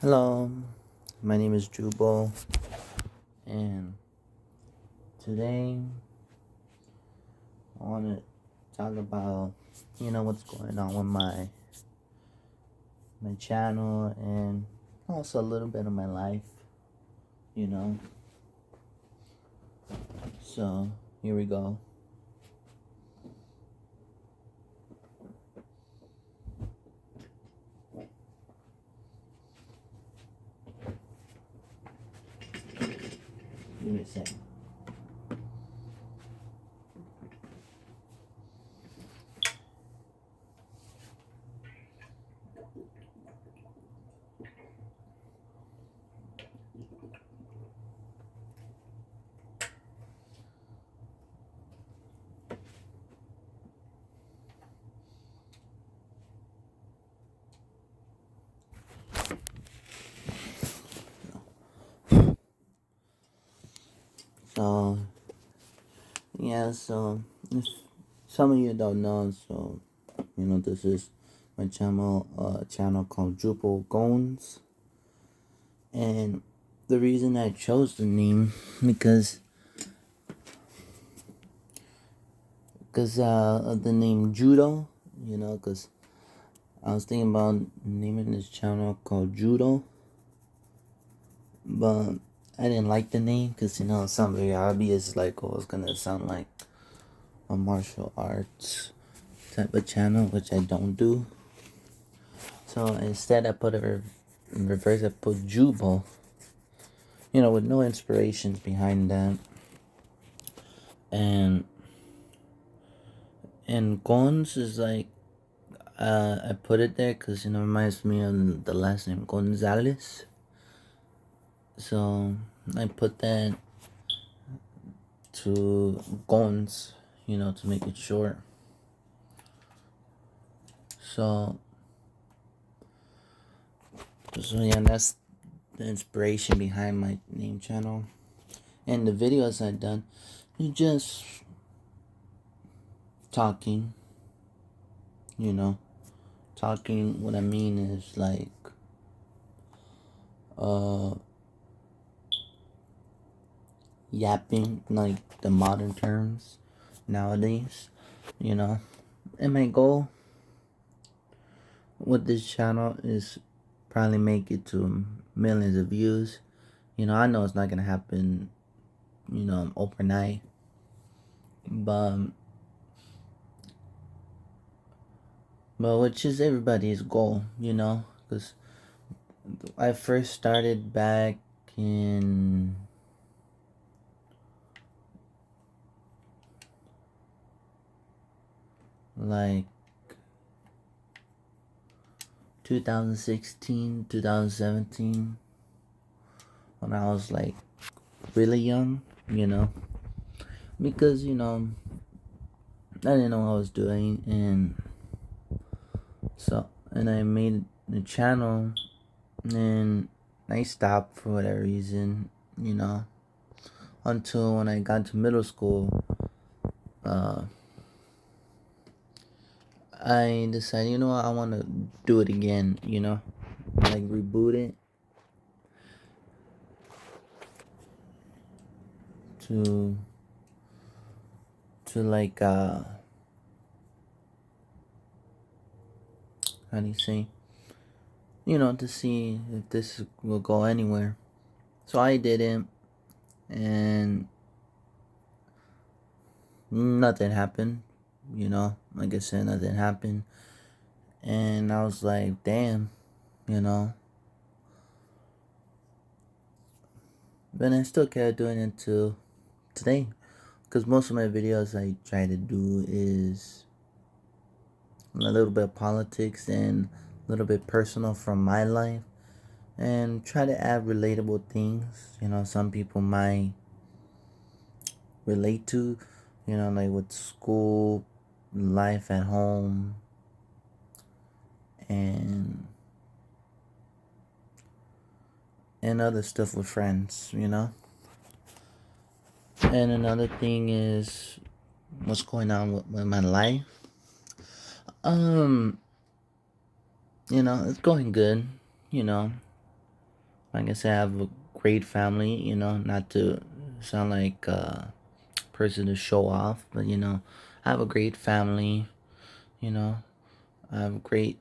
Hello, my name is Jubal, and today I want to talk about what's going on with my channel and also a little bit of my life, you know. So here we go. Give me a second. So yeah, so if some of you don't know, so this is my channel called Jubal Gones, and the reason I chose the name because of the name Judo, because I was thinking about naming this channel called Judo, but I didn't like the name because it sounded very obvious, like it's gonna sound like a martial arts type of channel, which I don't do. So instead, I put it in reverse. I put Jubal, with no inspirations behind that, and Gons is like I put it there because it reminds me of the last name Gonzalez. So I put that to Gons, to make it short. So yeah, that's the inspiration behind my name channel. And the videos I've done, you just talking, talking. What I mean is like, uh, yapping, like the modern terms nowadays, you know. And my goal with this channel is probably make it to millions of views. I know it's not gonna happen, overnight, but which is everybody's goal, because I first started back in like 2016, 2017, when I was like really young, because I didn't know what I was doing, and I made the channel, and I stopped for whatever reason, until when I got to middle school. uh I decided, what, I want to do it again, like reboot it to like how do you say, to see if this will go anywhere. So I did it, and nothing happened. Like I said, nothing happened, and I was like, damn, you know. But I still kept doing it till today, because most of my videos I try to do is a little bit of politics and a little bit personal from my life, and try to add relatable things. Some people might relate to, like with school, life at home, and other stuff with friends, And another thing is what's going on with my life. Um, it's going good, you know. Like I said, I have a great family, you know, not to sound like a person to show off, but you know, I have a great family, you know. I have great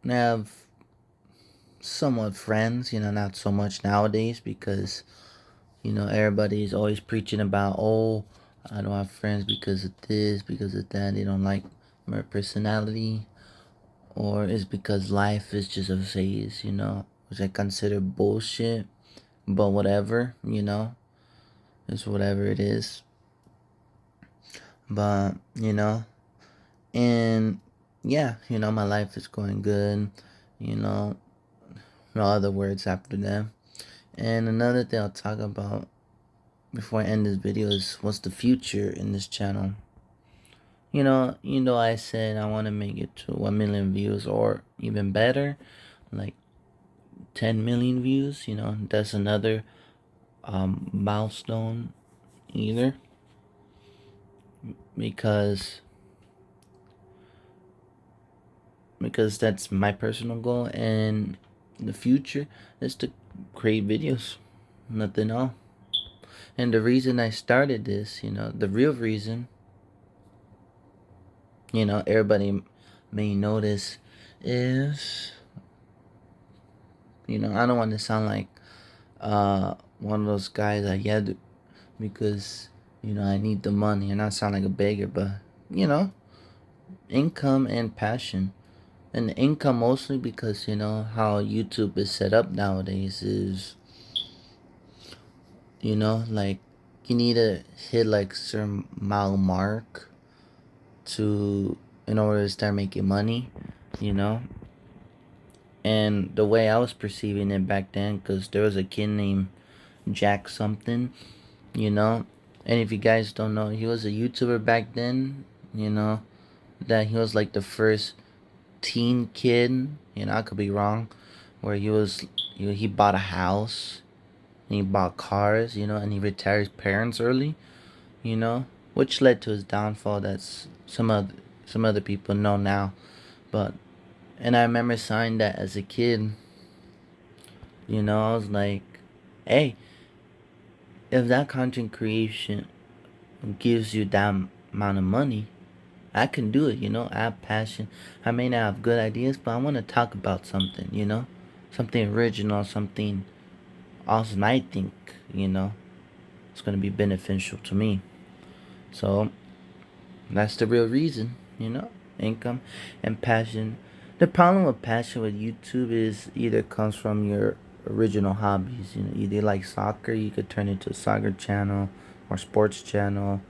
I have somewhat friends, you know, not so much nowadays because, you know, everybody's always preaching about, oh, I don't have friends because of this, because of that. They don't like my personality, or it's because life is just a phase, you know, which I consider bullshit. But whatever, you know, it's whatever it is. But, you know, and yeah, you know, my life is going good, you know, no other words after that. And another thing I'll talk about before I end this video is what's the future in this channel. You know, I said I want to make it to 1 million views or even better, like 10 million views. You know, that's another milestone either, because that's my personal goal, and the future is to create videos, nothing else. And the reason I started this, you know, the real reason, you know, everybody may notice is, you know, I don't want to sound like one of those guys that because, you know, I need the money and not sound like a beggar, but you know, income and passion. And income mostly because, you know, how YouTube is set up nowadays is, you know, like you need to hit like certain mile mark to in order to start making money, you know. And the way I was perceiving it back then, because there was a kid named Jack something, you know. And if you guys don't know, he was a YouTuber back then, you know, that he was like the first teen kid, you know, I could be wrong, where he bought a house, and he bought cars, you know, and he retired his parents early, you know, which led to his downfall. That's some other people know now, but and I remember signing that as a kid, you know, I was like, hey, if that content creation gives you that amount of money, I can do it, you know. I have passion. I may not have good ideas, but I want to talk about something, you know, something original, something awesome. I think, you know, it's going to be beneficial to me. So that's the real reason, you know, income and passion. The problem with passion with YouTube is either comes from your original hobbies. You know, either like soccer, you could turn it into a soccer channel or sports channel,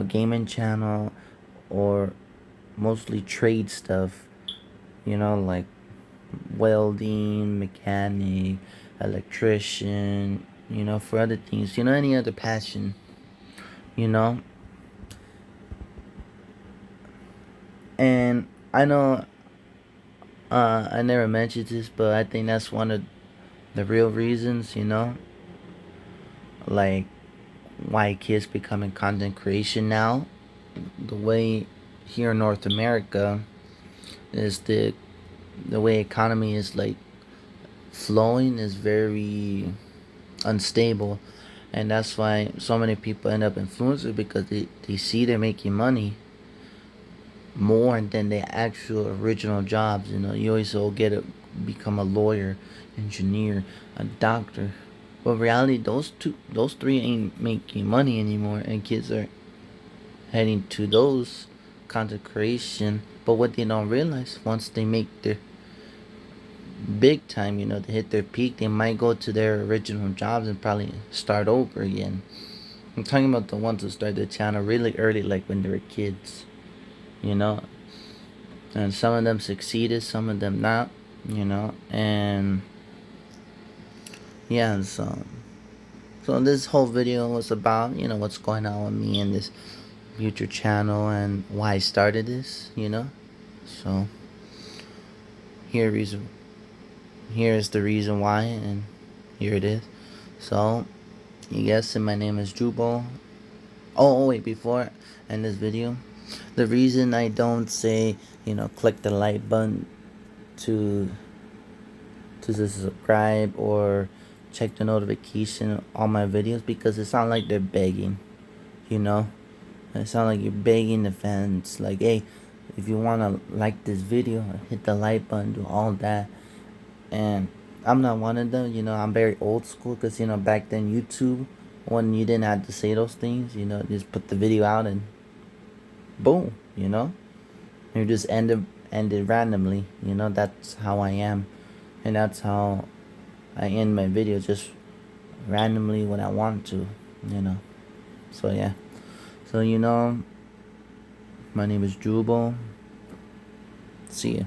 gaming channel, or mostly trade stuff. You know, like welding, mechanic, electrician. You know, for other things. You know, any other passion. You know, and I know I never mentioned this, but I think that's one of the real reasons, you know, like why kids becoming content creation now. The way here in North America is the way economy is like flowing is very unstable, and that's why so many people end up influencers because they see they're making money more than their actual original jobs. You know, you always will become a lawyer, engineer, a doctor. But reality, those three ain't making money anymore, and kids are heading to those content creation. But what they don't realize, once they make their big time, you know, they hit their peak, they might go to their original jobs and probably start over again. I'm talking about the ones who start their channel really early, like when they were kids, you know. And some of them succeeded, some of them not, you know. And yeah, so this whole video was about, you know, what's going on with me and this YouTube channel and why I started this, you know. So here reason here is the reason why, and here it is. So you guessed it, my name is Jubal. Oh wait, before I end this video, the reason I don't say, you know, click the like button to to subscribe or check the notification on my videos, because it sounds like they're begging, you know. It sounds like you're begging the fans, like, hey, if you want to like this video, hit the like button, do all that. And I'm not one of them, you know. I'm very old school, because, you know, back then YouTube, when you didn't have to say those things, you know, just put the video out and boom, you know. You just ended randomly, you know. That's how I am, and that's how I end my video, just randomly when I want to, you know. So yeah. So, you know, my name is Jubal. See ya.